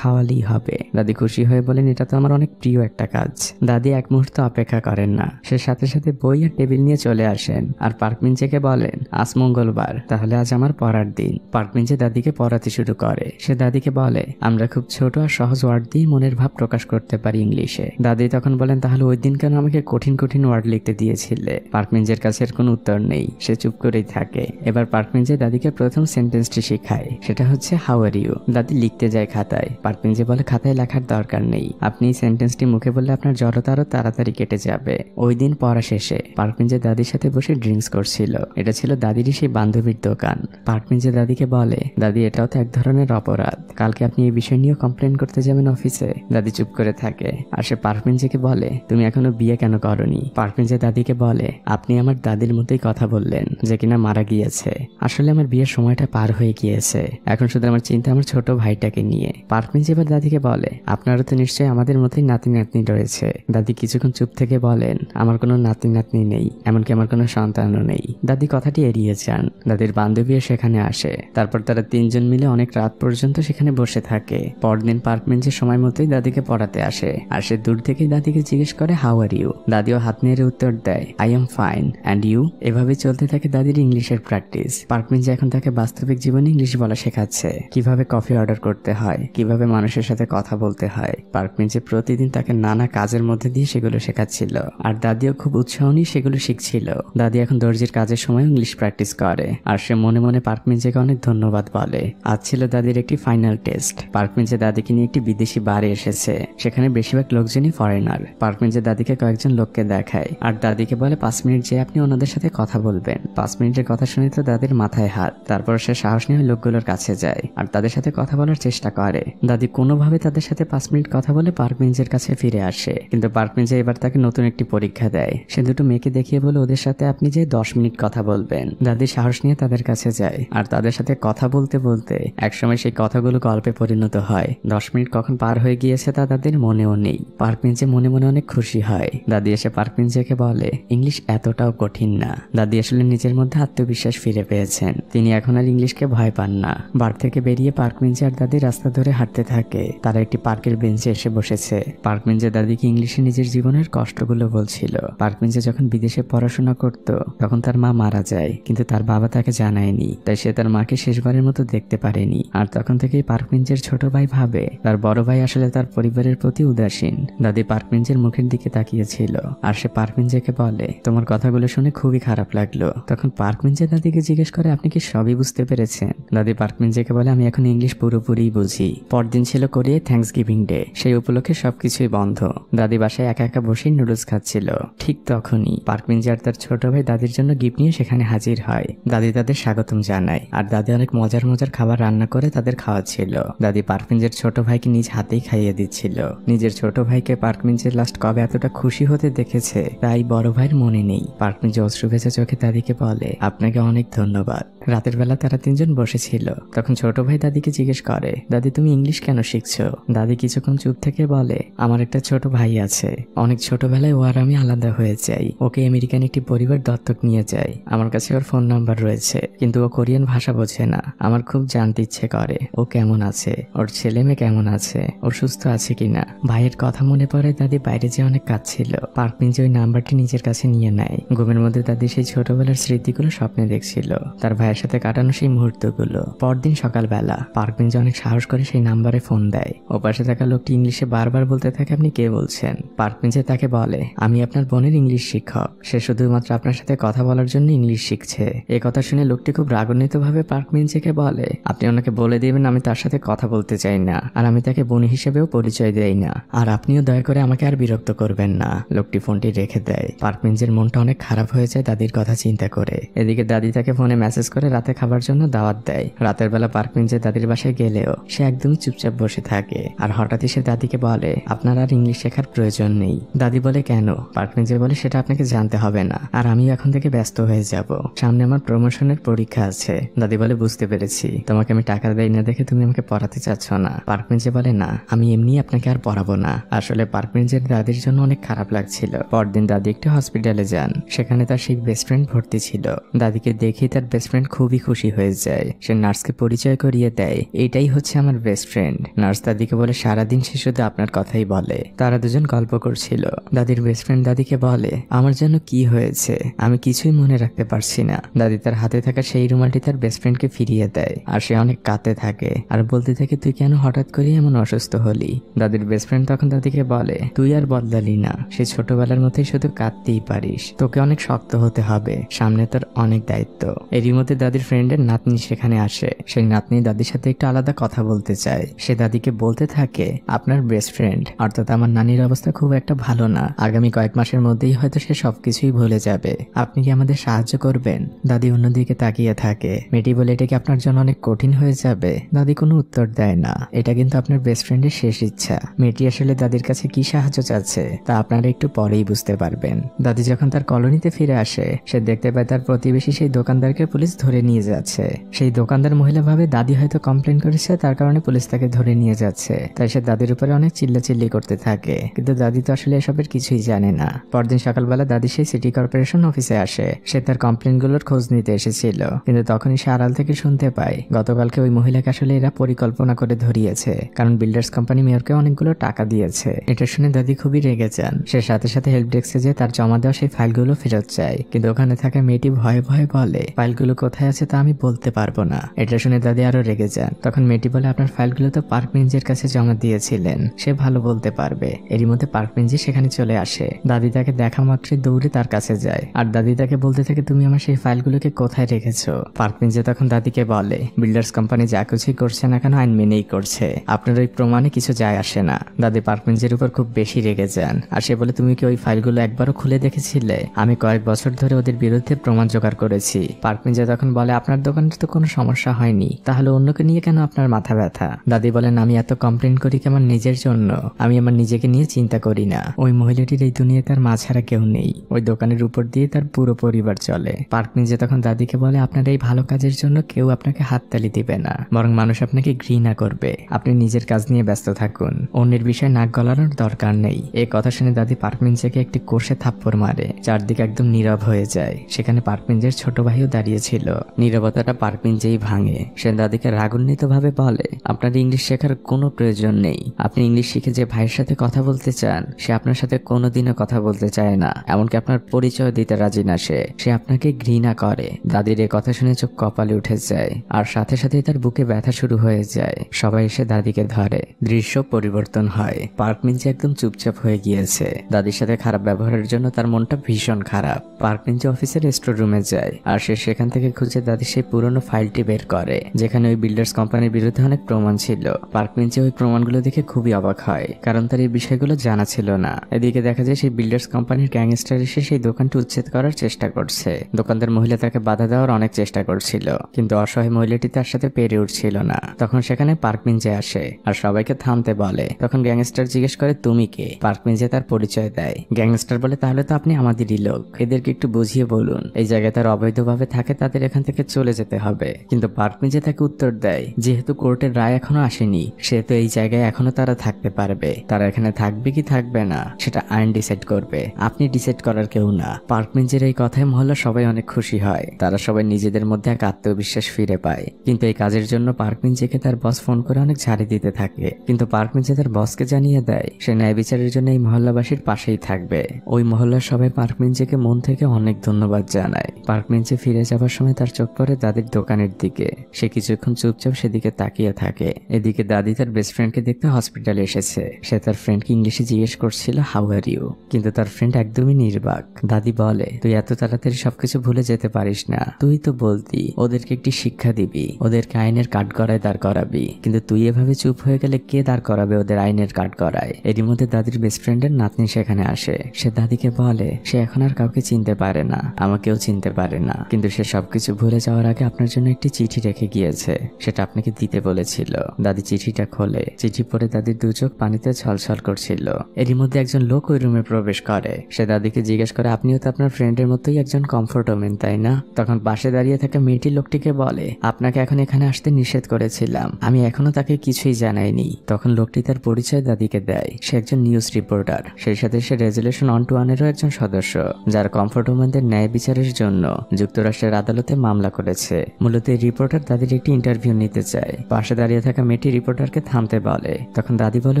খাওয়ালেই হবে। দাদি খুশি হয়ে বলেন, এটা তো আমার অনেক প্রিয় একটা কাজ। দাদি এক মুহূর্ত অপেক্ষা করেন না, সে সাথে সাথে বই আর টেবিল নিয়ে চলে আসেন আর পার্কমিঞ্জেকে বলেন, আজ মঙ্গলবার, তাহলে আজ আমার পড়ার দিন। পার্কমিঞ্জে দাদিকে পড়াতে শুরু করে। সে দাদিকে বলে, আমরা খুব ছোট আর সহজ ওয়ার্ড দিয়ে মনের ভাব প্রকাশ করতে পারি ইংলিশে। দাদি তখন বলেন, তাহলে ওই দিন কেন আমাকে কঠিন কঠিন ওয়ার্ড লিখতে দিয়েছিলে? পার্কমিঞ্জের কাছে এর কোনো উত্তর নেই, সে চুপ করেই থাকে। এবার পার্কমিঞ্জে দাদিকে প্রথম সেন্টেন্সটি শেখায়, সেটা হচ্ছে হাউ আর ইউ। দাদি লিখতে যায় খাতায়। পার্কমিঞ্জে বলে, খাতায় লেখার দরকার নেই, আপনি এই সেন্টেন্সটি মুখে বললে আপনার জড়তা আরো তাড়াতাড়ি কেটে যাবে। ওই দিন পড়া শেষে পার্কমিঞ্জে দাদির সাথে বসে ড্রিঙ্কস করছিল। এটা ছিল দাদিরই সেই বান্ধবীর দোকান। পার্কমিঞ্জে দাদিকে বলে, দাদি এটাও তো এক ধরনের অপরাধ, কালকে আপনি এই বিষয় নিয়েও কমপ্লেন করতে যাবেন অফিসে। দাদি চুপ করে থাকে আর সে পার্কমিঞ্জেকে বলে, তুমি এখনো বিয়ে কেন করনি? পার্কমিঞ্জে দাদিকে বলে, আপনি আমার দাদির মতোই কথা বললেন, যে কিনা মারা গিয়েছে। আসলে আমার বিয়ের সময়টা পার হয়ে গিয়েছে, এখন শুধু আমার চিন্তা আমার ছোট ভাইটাকে নিয়ে। পার্কমিঞ্জে এবার দাদিকে বলে, আপনারও তো নিশ্চয়ই আমাদের মতোই নাতি নাতনি রয়েছে। দাদি কিছুক্ষণ চুপ থেকে বলেন, আমার কোনো নাতি নাতনি নেই, এমনকি আমার কোনো সন্তানও নেই। দাদি কথাটি এড়িয়ে যান। দাদির বান্ধবীও সেখানে আসে। তারপর তারা তিনজন মিলে অনেক রাত পর্যন্ত সেখানে বসে থাকে। পরদিন পার্কমিঞ্জে সময় মতোই দাদিকে পড়াতে আসে আর সে দূর থেকেই দাদিকে জিজ্ঞেস করে, হাউ আর ইউ? দাদিও হাত নেড়ে উত্তর দেয়, I am fine, and you? এভাবে চলতে থাকে দাদির ইংলিশের প্র্যাকটিস। পার্কমিঞ্জে এখন তাকে বাস্তবিক জীবনে ইংলিশ বলা শেখাচ্ছে, কিভাবে কফি অর্ডার করতে হয়, কিভাবে মানুষের সাথে কথা বলতে হয়। পার্কমিঞ্জে প্রতিদিন তাকে নানা কাজের মধ্যে দিয়ে সেগুলো শেখাচ্ছিল আর দাদিও খুব উৎসাহ নিয়ে সেগুলো শিখছিল। দাদি এখন দর্জির কাজের সময় ইংলিশ প্র্যাকটিস করে আর সে মনে মনে পার্কমিঞ্জেকে অনেক ধন্যবাদ বলে। আজ ছিল দাদির একটি ফাইনাল টেস্ট। পার্কমিঞ্জে দাদিকে নিয়ে একটি বিদেশি বারে এসেছে, সেখানে বেশিরভাগ লোকজনই ফরেনার। পার্কমিঞ্জে দাদিকে কয়েকজন লোককে দেখায় আর দাদিকে বলে, 5 মিনিট যে আপনি ওনাদের সাথে কথা বলবেন। 5 মিনিটের কথা শুনে তো দাদির মাথায় হাত। তারপর সে সাহস নিয়ে লোকগুলোর কাছে যায় আর তাদের সাথে কথা বলার চেষ্টা করে। দাদি কোনোভাবে তাদের সাথে 5 মিনিট কথা বলে পার্কমিঞ্জের কাছে ফিরে আসে, কিন্তু পার্কমিঞ্জে এবার তাকে নতুন একটি পরীক্ষা দেয়। সে দুটো মেয়েকে দেখিয়ে বলে, ওদের সাথে আপনি যে 10 মিনিট কথা বলবেন। দাদি সাহস নিয়ে তাদের কাছে যায় আর তাদের সাথে কথা বলতে বলতে একসময় সেই কথাগুলো গল্পে পরিণত হয়। 10 মিনিট কখন পার হয়ে গিয়েছে তা তাদের মনেও নেই। পার্কমিঞ্জে মনে মনে অনেক খুশি হয়। দাদি এসে পার্কমিঞ্জেকে বলে, ইংলিশ এতটাও কঠিন না। দাদি আসলে নিজের মধ্যে আত্মবিশ্বাস ফিরে পেয়েছেন, তিনি এখন আর ইংলিশকে ভয় পান না। বার থেকে বেরিয়ে পার্কমিঞ্জে আর দাদি রাস্তা ধরে হাঁটতে থাকে। তারা একটি পার্কের বেঞ্চে এসে বসেছে। পার্কমিঞ্জে দাদিকে ইংলিশে নিজের জীবনের কষ্টগুলো বলছিল। পার্কমিঞ্জে যখন বিদেশে পড়াশোনা করত তখন তার মা মারা যায়, কিন্তু তার বাবা তাকে জানায়নি, তাই সে তার মাকে শেষবারের মতো দেখতে পারেনি। আর তখন থেকেই পার্কমিঞ্জের ছোট ভাই ভাবে তার বড় ভাই আসলে তার পরিবারের প্রতি উদাসীন। দাদি পার্কমিঞ্জের মুখের দিকে তাকিয়েছিল আর সে পার্কমিঞ্জেকে বলে, তোমার কথাগুলো শুনে খুবই খারাপ লাগলো। তখন পার্কমিঞ্জে দাদিকে জিজ্ঞেস করে, আপনি কি সবই বুঝতে পেরেছেন? দাদি পার্কমিঞ্জেকে বলে, আমি এখন ইংলিশ পুরোপুরি বুঝি। পরদিন ছিল কোরিয়ায় থ্যাঙ্কসগিভিং ডে, সেই উপলক্ষে সবকিছুই বন্ধ। দাদি বাসায় একা একা বসে নুডলস খাচ্ছিল। ঠিক তখনই পার্কমিঞ্জে আর তার ছোট ভাই দাদির জন্য গিফট নিয়ে সেখানে হাজির হয়। দাদি তাদের স্বাগতম জানায় আর দাদি অনেক মজার মজার খাবার রান্না করে তাদের খাওয়াচ্ছিল। দাদি পার্কমিঞ্জের ছোট ভাইকে নিজ হাতেই খাইয়ে দিচ্ছিল। নিজের ছোট ভাইকে পার্কমিঞ্জের লাস্ট কবে এতটা খুশি হতে দেখেছে তাই বড় ভাইয়ের মনে নেই। পার্কমিঞ্জে অশ্রু ভেজা চোখে দাদিকে বলে, আপনাকে অনেক ধন্যবাদ। রাতের বেলা তারা তিনজন বসেছিল। তখন ছোট ভাই দাদিকে জিজ্ঞেস করে, দাদি তুমি ইংলিশ কেন শিখছো? দাদি কিছুক্ষণ চুপ থেকে বলে, আমার একটা ছোট ভাই আছে, অনেক ছোটবেলায় ও আর আমি আলাদা হয়ে যাই। ওকে আমেরিকান একটি পরিবার দত্তক নিয়ে যায়। আমার কাছে ওর ফোন নাম্বার রয়েছে, কিন্তু ও কোরিয়ান ভাষা বোঝে না। আমার খুব জানতে ইচ্ছে করে ও কেমন আছে, ওর ছেলে মেয়ে কেমন আছে, ও সুস্থ আছে কিনা। ভাইয়ের কথা মনে পড়ে দাদি বাইরে যে অনেক কাঁদছিল। পার্কমিঞ্জে ওই নাম্বারটি নিজের কাছে নিয়ে নেয়। ঘুমের মধ্যে দাদি সেই ছোটবেলার স্মৃতিগুলো স্বপ্নে দেখছিল, তার ভাইয়ের সাথে কাটানো সেই মুহূর্তগুলো। পরদিন সকালবেলা পার্কমিঞ্জে অনেক সাহস করে সেই নাম্বারে ফোন দেয়। ও পাশে থাকা লোকটি ইংলিশে বারবার বলতে থাকে, আপনি কে বলছেন? পার্কমিঞ্জে তাকে বলে, আমি আপনার বোনের ইংলিশ শিক্ষক, সে শুধুমাত্র আপনার সাথে কথা বলার জন্য ইংলিশ শিখছে। এ কথা শুনে লোকটি খুব রাগান্বিত ভাবে পার্কমিঞ্জেকে বলে, আপনি ওনাকে বলে দিবেন আমি তার সাথে কথা বলতে চাই না, আর আমি তাকে বোন হিসেবেও পরিচয় দেই না, আর আপনিও দয়া করে আমাকে আর বিরক্ত করবেন না। লোকটি ফোনটি রেখে দেয়। পার্কমিঞ্জের মনটা অনেক খারাপ হয়ে যায় দাদির কথা চিন্তা করে। এদিকে দাদি তাকে ফোনে মেসেজ করে রাতে খাবার জন্য দাওয়াত দেয়। রাতের বেলা পার্কমিঞ্জের দাদির বাসায় গেলেও সে একদমই চুপচাপ বসে থাকে, আর হঠাৎই সে দাদিকে বলে আপনার আর ইংলিশ শেখার প্রয়োজন নেই। দাদি বলে কেন? পার্কমিঞ্জের বলে সেটা আপনাকে জানতে হবে না, আর আমি এখন থেকে ব্যস্ত হয়ে যাব, সামনে আমার প্রমোশনের পরীক্ষা আছে। দাদি বলে বুঝতে পেরেছি, তোমাকে আমি টাকা দেই না দেখে তুমি আমাকে পড়াতে চাচ্ছ না। পার্কমিঞ্জে বলে না, আমি এমনি আপনাকে আর পড়াবো না। আসলে পার্কমিঞ্জের দাদির জন্য অনেক খারাপ লাগছিল। পরদিন দাদি একটি হসপিটালে যান, সেখানে তার সেই বেস্ট ফ্রেন্ড ভর্তি ছিল। দাদিকে দেখেই তার বেস্ট ফ্রেন্ড খুবই খুশি হয়ে যায়। সে নার্সকে পরিচয় করিয়ে দেয়, এটাই হচ্ছে আমার বেস্ট ফ্রেন্ড। নার্স দাদিকে বলে সারাদিন সে শুধু আপনার কথাই বলে। তারা দুজন গল্প করছিল। দাদির বেস্ট ফ্রেন্ড দাদিকে বলে আমার জন্য কি হয়েছে, আমি কিছুই মনে রাখতে পারছি না। দাদি তার হাতে থাকা সেই রুমালটি তার বেস্ট ফ্রেন্ডকে ফিরিয়ে দেয়, আর সে অনেক কাঁদতে থাকে আর বলতে থাকে তুই কেন হঠাৎ করে এমন অসুস্থ হলি। দাদির বেস্ট ফ্রেন্ড তখন দাদিকে বলে তুই আর বদলালি না, সে ছোটবেলার মতোই শুধু কাঁদতেই পারিস, তোকে অনেক শক্ত হতে হবে, সামনে তোর অনেক দায়িত্ব। এরই মধ্যে দাদির ফ্রেন্ডের নাতনি সেখানে আসে। সেই নাতনি দাদির সাথে একটু আলাদা কথা বলতে চায়। সে দাদিকে বলতে থাকে আপনার বেস্ট ফ্রেন্ড অর্থাৎ আমার নানির অবস্থা খুব একটা ভালো না, আগামী কয়েক মাসের মধ্যেই হয়তো সে সবকিছুই ভুলে যাবে, আপনি কি আমাদের সাহায্য করবেন? দাদি অন্যদিকে তাকিয়ে থাকে। মেয়েটি বলে এটা কি আপনার জন্য অনেক কঠিন হয়ে যাবে? দাদি কোনো উত্তর দেয় না। এটা কিন্তু আপনার বেস্ট ফ্রেন্ডের শেষ ইচ্ছা। মেয়েটি আসলে দাদির কাছে কি সাহায্য চাচ্ছে তা আপনারা একটু পরেই বুঝতে পারবেন। দাদি যখন তার কলোনিতে ফিরে আসে, সে দেখতে পায় তার প্রতিবেশী সেই দোকানদারকে পুলিশ ধরে নিয়ে যাচ্ছে। সেই দোকানদার মহিলা ভাবে দাদি হয়তো কমপ্লেন করেছে, তার কারণে পুলিশ তাকে ধরে নিয়ে যাচ্ছে। তাই সে দাদির উপরে অনেক চিল্লাচিল্লি করতে থাকে, কিন্তু দাদি তো আসলে এসবের কিছুই জানে না। পরদিন সকালবেলা দাদি সেই সিটি কর্পোরেশন অফিসে আসে। সে তার কমপ্লেনগুলোর খোঁজ নিতে এসেছিল, কিন্তু তখনই সে আড়াল থেকে শুনতে পায় গতকালকে ওই মহিলাকে আসলে এরা পরিকল্পনা করে ধরিয়েছে, কারণ বিল্ডার্স কোম্পানি মেয়রকে অনেকগুলো টাকা দিয়েছে। এটা শুনে দাদি খুবই রেগে যান। সে সাথে সাথে হেল্প ডেস্কে যেয়ে তার জমা দেওয়া সেই ফাইলগুলো ফেরত চায়, কিন্তু ওখানে থাকা মেয়েটি ভয়ে ভয়ে বলে ফাইলগুলো কোথায় আছে তা আমি বলতে পারবো না। এটা শুনে দাদি আরো রেগে যান। তখন মেয়েটি বলে আপনার ফাইলগুলো তো পার্কমিঞ্জের কাছে জমা দিয়েছিলেন, সে ভালো বলতে পারবে। এরই মধ্যে পার্কমিঞ্জি সেখানে চলে আসে। দাদি তাকে দেখা মাত্রই দৌড়ে তার কাছে যায়, আর দাদি তাকে বলতে থাকে তুমি আমার সেই ফাইলগুলোকে কোথায় রেখেছো? পার্কমিঞ্জি তখন দাদিকে বলে বিল্ডার্স কোম্পানি যা কিছুই করছে না কেন আইন মেনেই করছে, আপনার ওই প্রমাণে কিছু যায় আসে না। দাদি পার্কমিঞ্জির উপর খুব বেশি রেগে যান, আর সে বলে তুমি কি ওই ফাইলগুলো একবারও খুলে দেখেছিলে? আমি কয়েক বছর ধরে ওদের বিরুদ্ধে প্রমাণ জোগাড় করেছি। পার্কমিঞ্জি তখন বলে আপনার দোকানের তো কোনো সমস্যা হয়নি, তাহলে অন্যকে নিয়ে কেন আপনার মাথা ব্যথা? দাদি বলেন আমি এত কমপ্লেন করি কি আমার নিজের জন্য, আমি আমার নিজেকে নিয়ে চিন্তা করি না। ওই মহিলাটির এই দুনিয়াতে তার মা ছাড়া কেউ নেই, ওই দোকানের উপর দিয়ে তার পুরো পরিবার চলে। পার্কমিঞ্জি তখন দাদিকে বলে আপনার এই ভালো কাজের জন্য কেউ আপনাকে হাততালি দিবে না, বরং মানুষ আপনাকে ঘৃণা করবে। আপনি নিজের কাজ নিয়ে ব্যস্ত থাকুন, অন্যের বিষয়ে নাক গলানোর দরকার নেই। এই কথা শুনে দাদি পার্কমিঞ্জিকে একটি কোষে থাপ্পড় মারে। চারদিকে একদম নীরব হয়ে যায়। সেখানে পার্কমিঞ্জের ছোট ভাইও দাঁড়িয়েছিল। নীরবতাটা পার্কমিঞ্জেই ভাঙে। সে দাদিকে রাগান্বিত ভাবে বলে আপনার ইংলিশ শেখার কোনো প্রয়োজন নেই, আপনি ইংলিশ শিখে যে ভাইয়ের সাথে কথা বলতে চান সে আপনার সাথে কোনোদিনও কথা বলতে চায় না, এমনকি আপনার পরিচয় দিতে রাজি না। সে আপনাকে ঘৃণা করে। দাদির এই কথা শুনে চোখ কপালে উঠে যায়, আর সাথে সাথে তার বুকে ব্যথা শুরু হয়ে যায়। সবাই এসে দাদিকে ধরে। দৃশ্য পরিবর্তন হয়। পার্কমিঞ্জি একদম চুপচাপ হয়ে গিয়েছে। দাদির সাথে খারাপ ব্যবহারের জন্য তার মনটা ভীষণ খারাপ। পার্কমিঞ্জি অফিসের স্টোর রুমে যায়, আর সে সেখান থেকে খুঁজে দাদির সেই পুরনো ফাইলটি বের করে, যেখানে ওই বিল্ডার্স কোম্পানির বিরুদ্ধে অনেক প্রমাণ ছিল। পার্কমিঞ্জি ওই প্রমাণগুলো দেখে খুবই অবাক হয়, কারণ তার এই বিষয়গুলো জানা ছিল না। এদিকে দেখা যায় সেই বিল্ডার্স কোম্পানির গ্যাংস্টার এসে সেই দোকানটি উচ্ছেদ করার চেষ্টা করছে। দোকানদার মহিলা তাকে বাধা দেওয়ার অনেক চেষ্টা করছিল, কিন্তু অসহায় মহিলাটি তার সাথে পেরে উঠছিল না। তখন সেখানে পার্কমিঞ্জি আসে আর সবাইকে থামতে বলে। তখন গ্যাংস্টার জিজ্ঞেস করে তুমি কে? পার্কমিঞ্জি তার পরিচয় দেয়। গ্যাংস্টার বলে তাহলে তো আপনি আমাদেরই লোক, এদেরকে একটু বুঝিয়ে বলুন এই জায়গায় তার অবৈধভাবে থাকে তাদের এখান থেকে চলে যেতে হবে। কিন্তু পার্কমিঞ্জি তাকে উত্তর দেয় যেহেতু কোর্টের রায় এখনো আসেনি সেহেতু এই জায়গায় এখনো তারা থাকতে পারবে, তারা এখানে থাকবে কি থাকবে না সেটা আইন ডিসাইড করবে, আপনি ডিসাইড করার কেউ না। পার্কমিঞ্জির এই কথায় মহল্লা সবাই অনেক খুশি হয়। তারা সবাই নিজেদের মধ্যে এক আত্মবিশ্বাস ফিরে পায়। কিন্তু এই কাজের জন্য পার্কমিঞ্জিকে তার বস ফোন করে অনেক ঝাড়ি দিতে থাকে, কিন্তু পার্কমিঞ্জি তার বসকে জানিয়ে দেয় সে ন্যায় বিচারের জন্য এই মহল্লাবাসীর পাশেই থাকবে। ওই মহল্লার সবাই পার্কমিঞ্জিকে মন থেকে অনেক ধন্যবাদ জানায়। পার্কমিঞ্জি ফিরে যাবার সময় তার চোখ পড়ে দাদির দোকানের দিকে। সে কিছুক্ষণ চুপচাপ সেদিকে তাকিয়ে থাকে। এদিকে দাদি তার বেস্ট ফ্রেন্ডকে দেখতে হসপিটালে এসেছে। সে তার ফ্রেন্ডকে ইংলিশে জিজ্ঞেস করছিল হাউ আর ইউ, কিন্তু তার ফ্রেন্ড একদমই নির্বাক। দাদি বলে তুই এত তাড়াতাড়ি সবকিছু ভুলে যেতে পারিস না, তুই তো বলতি ওদেরকে একটি শিক্ষা দিবি, ওদেরকে আইনের কাঠগড়ায় দাঁড় করাবি, কিন্তু তুই এভাবে চুপ হয়ে গেলে কে দাঁড় করাবে ওদের আইনের কাঠ করায়। এরই মধ্যে দাদির বেস্ট ফ্রেন্ডের নাতনি সেখানে আসে। সে দাদিকে বলে সে এখন আর কাউকে চিনতে পারে না, আমাকেও চিনতে পারে না, কিন্তু সে সবকিছু ভুলে যাওয়ার আগে আপনার জন্য একটি চিঠি রেখে গিয়েছে, সেটা আপনাকে দিতে বলেছিল। দাদি চিঠিটা খোলে। চিঠি পড়ে দাদির দু চোখ পানিতে ছলছল করছিল। এরই মধ্যে একজন লোক ওই রুমে প্রবেশ করে। সে দাদিকে জিজ্ঞেস করে আপনিও তো আপনার ফ্রেন্ডের মতোই একজন কমফোর্ট ওমেন, তাই না? তখন পাশে দাঁড়িয়ে থাকা মেয়েটি লোকটিকে বলে আপনাকে এখন এখানে আসতে নিষেধ করেছিলাম, আমি এখনো তাকে কিছুই জানাইনি। তখন লোকটি তার পরিচয় দাদিকে দেয়। সে একজন নিউজ রিপোর্টার, সেই সাথে সে রেজুলেশন 121-এরও একজন সদস্য, যার কমফোর্ট ওমেনদের ন্যায় বিচারের জন্য যুক্তরাষ্ট্রের আদালতে মামলা করেছে। মূলত এই রিপোর্টার দাদির একটি ইন্টারভিউ নিতে চায়। পাশে দাঁড়িয়ে থাকা মেয়েটি রিপোর্টারকে থামতে বলে। তখন দাদি বলে